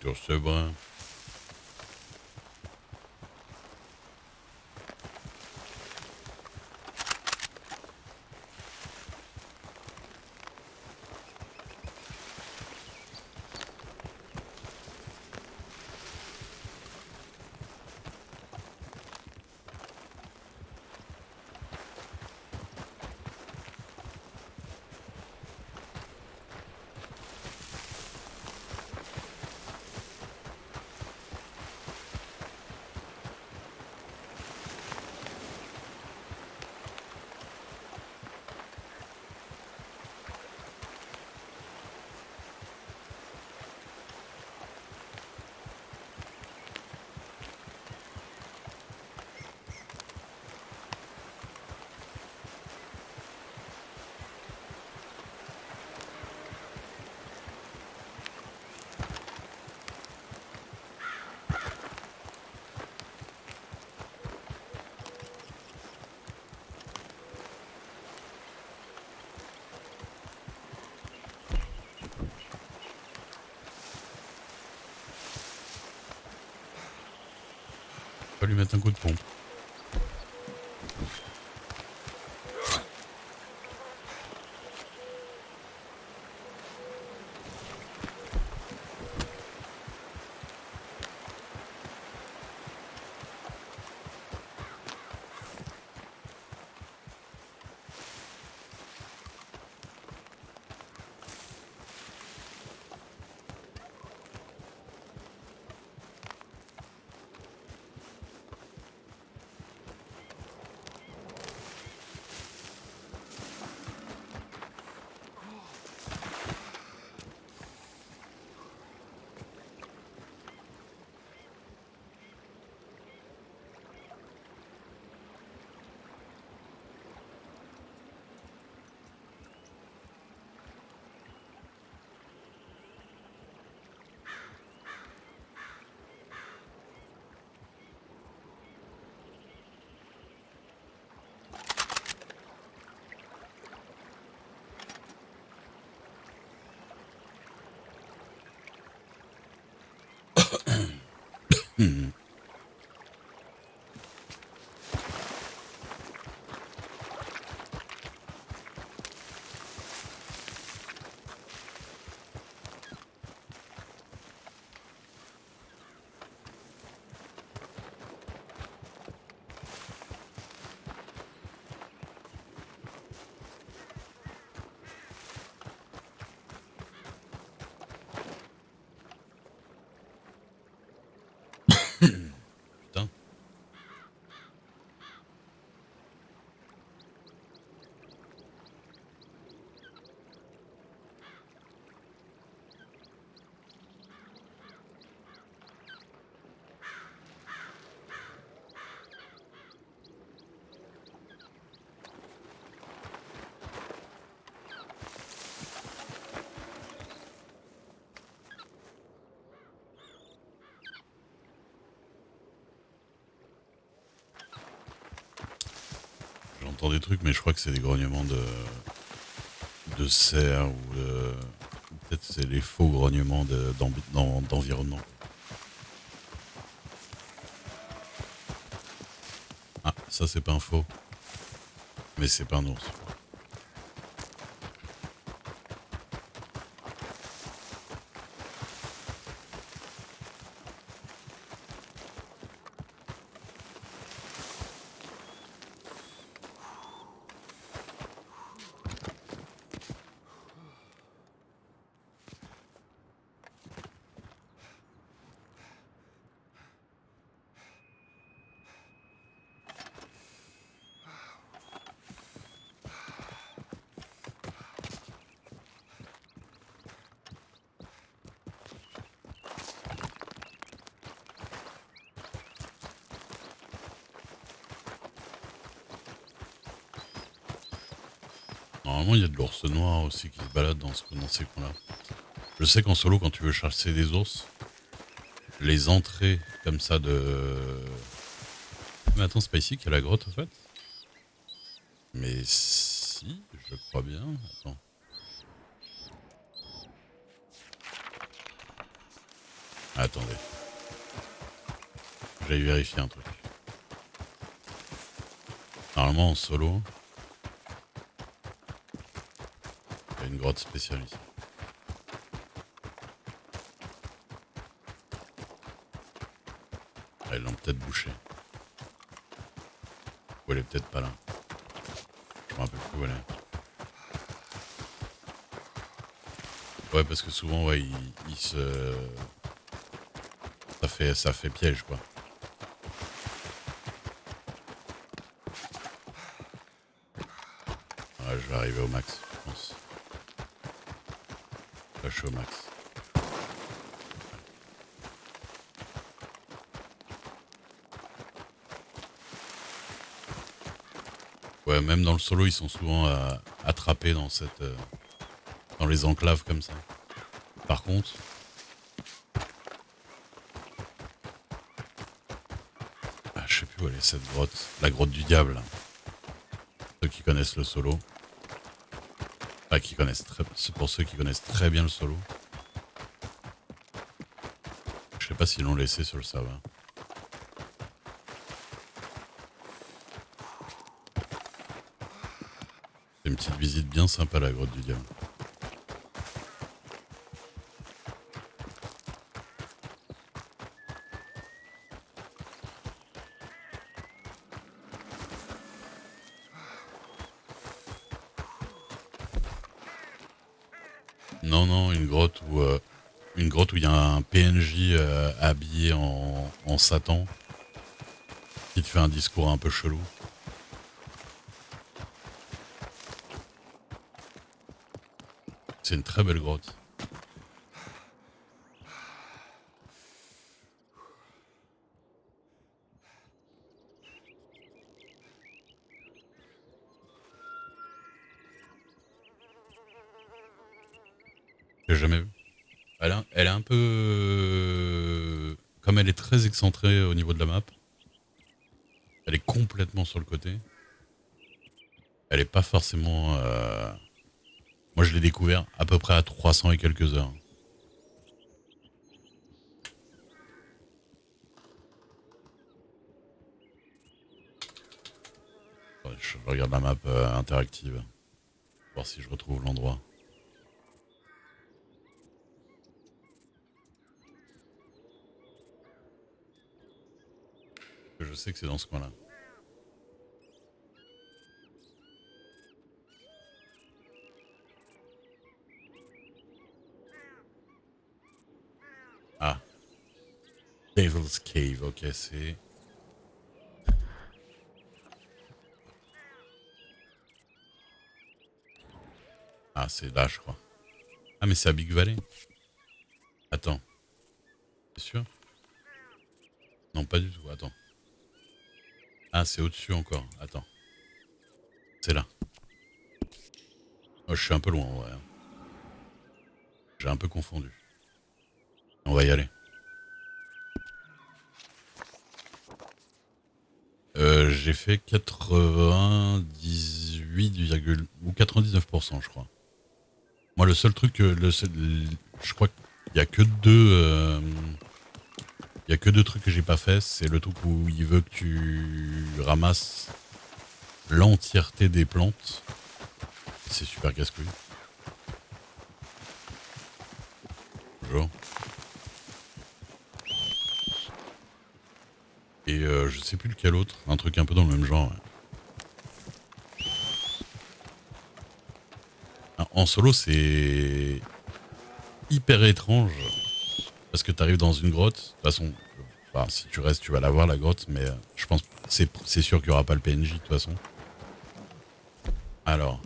sur ce brin. On va lui mettre un coup de pompe. Putain. J'entends des trucs, mais je crois que c'est des grognements de cerfs ou peut-être c'est les faux grognements d'environnement. Ah, ça c'est pas un faux, mais c'est pas un ours. Normalement, il y a de l'ours noir aussi qui se balade dans ces coins-là. Je sais qu'en solo, quand tu veux chasser des ours, les entrées comme ça de... Mais attends, c'est pas ici qu'il y a la grotte en fait? Mais si, je crois bien. Attends. Attendez. J'allais vérifier un truc. Normalement en solo, il y a une grotte spéciale ici. Ah, ils l'ont peut-être bouché. Ou elle est peut-être pas là. Je me rappelle plus où elle est. Ouais, parce que souvent, ouais, il se... Ça fait piège, quoi. Ouais, je vais arriver au max, je pense. Là, je suis au max. Ouais, même dans le solo, ils sont souvent attrapés dans cette... dans les enclaves comme ça. Par contre... Ah, je sais plus où elle est, cette grotte. La grotte du diable. Ceux qui connaissent le solo. Enfin, qui connaissent très... C'est pour ceux qui connaissent très bien le solo. Je sais pas s'ils l'ont laissé sur le serveur. C'est une petite visite bien sympa, la grotte du diable. Non, non, une grotte où il y a un PNJ habillé en Satan qui te fait un discours un peu chelou. C'est une très belle grotte. J'ai jamais vu. Elle est un peu... Comme elle est très excentrée au niveau de la map, elle est complètement sur le côté. Elle est pas forcément... Moi, je l'ai découvert à peu près à 300 et quelques heures. Ouais, je regarde la map interactive. Voir si je retrouve l'endroit. Je sais que c'est dans ce coin-là. Ah, Devil's Cave, ok, c'est... Ah, c'est là, je crois. Ah, mais c'est à Big Valley. Attends, c'est sûr? Non, pas du tout, attends. Ah, c'est au-dessus encore, attends. C'est là. Oh, je suis un peu loin, ouais. J'ai un peu confondu. On va y aller. J'ai fait 98, ou 99%, je crois. Moi, le seul truc, je crois qu'il y a que deux, il y a que deux trucs que j'ai pas fait. C'est le truc où il veut que tu ramasses l'entièreté des plantes. C'est super casse-couille. Bonjour. Et je sais plus lequel autre. Un truc un peu dans le même genre. Ouais. En solo, c'est hyper étrange. Parce que t'arrives dans une grotte. De toute façon, enfin, si tu restes, tu vas la voir, la grotte. Mais je pense c'est sûr qu'il n'y aura pas le PNJ de toute façon. Alors.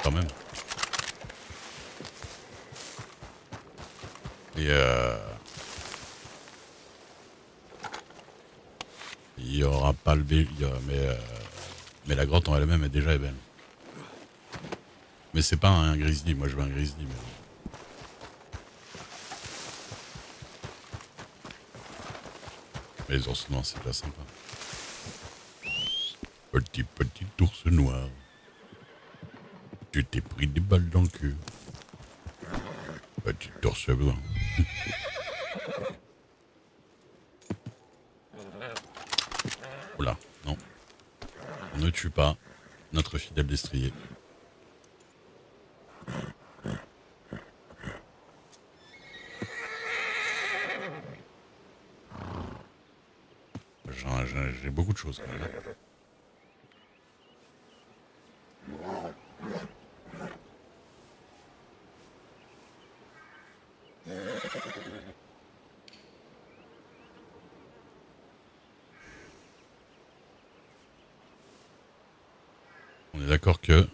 Quand même. Et il y aura pas le mais la grotte en elle-même est déjà belle. Mais c'est pas un grizzly, moi je veux un grizzly. Mais les ours noirs c'est déjà sympa. Petit ours noir. Tu t'es pris des balles dans le cul. Petit ours blanc. Oula, non. On ne tue pas notre fidèle destrier. J'ai beaucoup de choses quand même. On est d'accord que il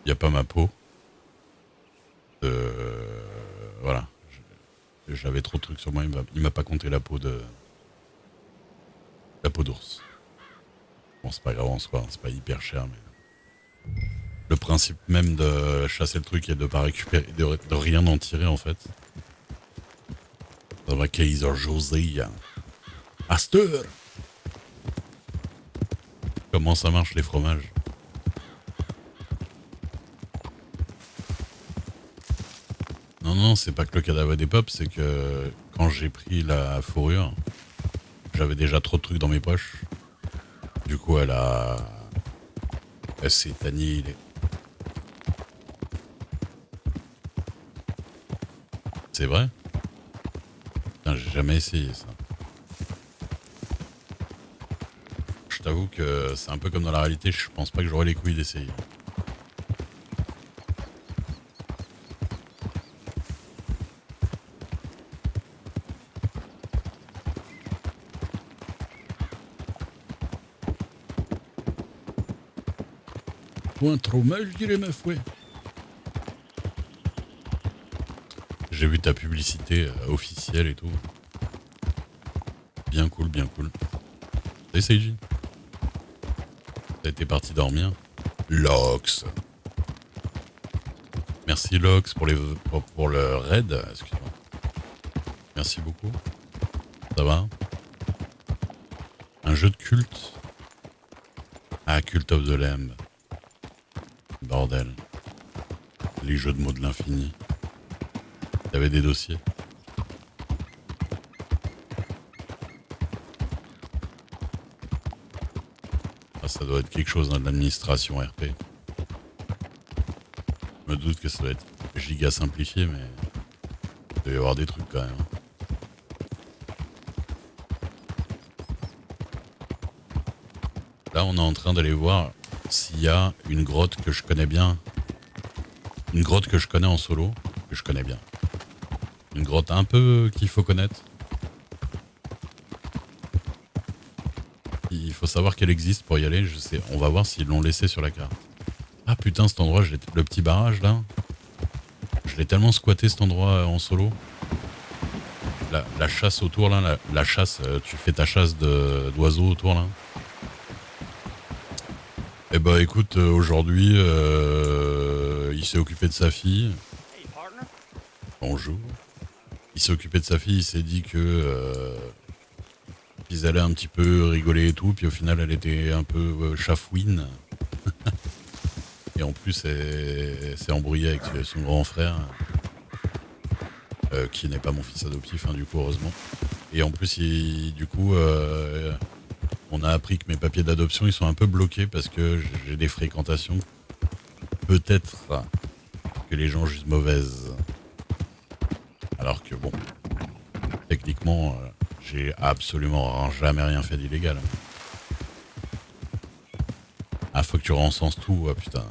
n'y a pas ma peau. Voilà. J'avais trop de trucs sur moi, il m'a pas compté la peau d'ours. Bon, c'est pas grave en soi, c'est pas hyper cher, mais le principe même de chasser le truc et de pas récupérer, de rien en tirer en fait. Ça va Kaiser José. Asteur. Comment ça marche les fromages? Non, c'est pas que le cadavre des pops, c'est que quand j'ai pris la fourrure, j'avais déjà trop de trucs dans mes poches. Du coup, elle s'est annihilée. C'est vrai? Putain, j'ai jamais essayé ça. Je t'avoue que c'est un peu comme dans la réalité, je pense pas que j'aurais les couilles d'essayer. Point trop mal, je dirais ma foi. J'ai vu ta publicité officielle et tout. Bien cool, bien cool. Salut Seiji. T'as été parti dormir. Lox. Merci Lox pour le raid. Excuse-moi. Merci beaucoup. Ça va? Un jeu de culte. Ah, Cult of the Lamb. Bordel. Les jeux de mots de l'infini. T'avais des dossiers. Ah, ça doit être quelque chose dans l'administration RP. Je me doute que ça doit être giga simplifié, mais il doit y avoir des trucs quand même. Là, on est en train d'aller voir s'il y a une grotte que je connais bien. Une grotte que je connais en solo, que je connais bien. Une grotte un peu qu'il faut connaître. Il faut savoir qu'elle existe pour y aller. Je sais, on va voir s'ils l'ont laissé sur la carte. Ah putain, cet endroit, le petit barrage là. Je l'ai tellement squatté cet endroit en solo. La chasse autour là, la chasse, tu fais ta chasse d'oiseaux autour là. Eh ben écoute, aujourd'hui, il s'est occupé de sa fille. Bonjour. Il s'est occupé de sa fille, il s'est dit que qu'ils allaient un petit peu rigoler et tout, puis au final elle était un peu chafouine. Et en plus elle s'est embrouillée avec son grand frère, qui n'est pas mon fils adoptif, hein, du coup heureusement. Et en plus on a appris que mes papiers d'adoption ils sont un peu bloqués parce que j'ai des fréquentations. Peut-être que les gens jugent mauvaises. Alors que bon, techniquement, j'ai absolument jamais rien fait d'illégal. Ah, faut que tu recenses tout, putain.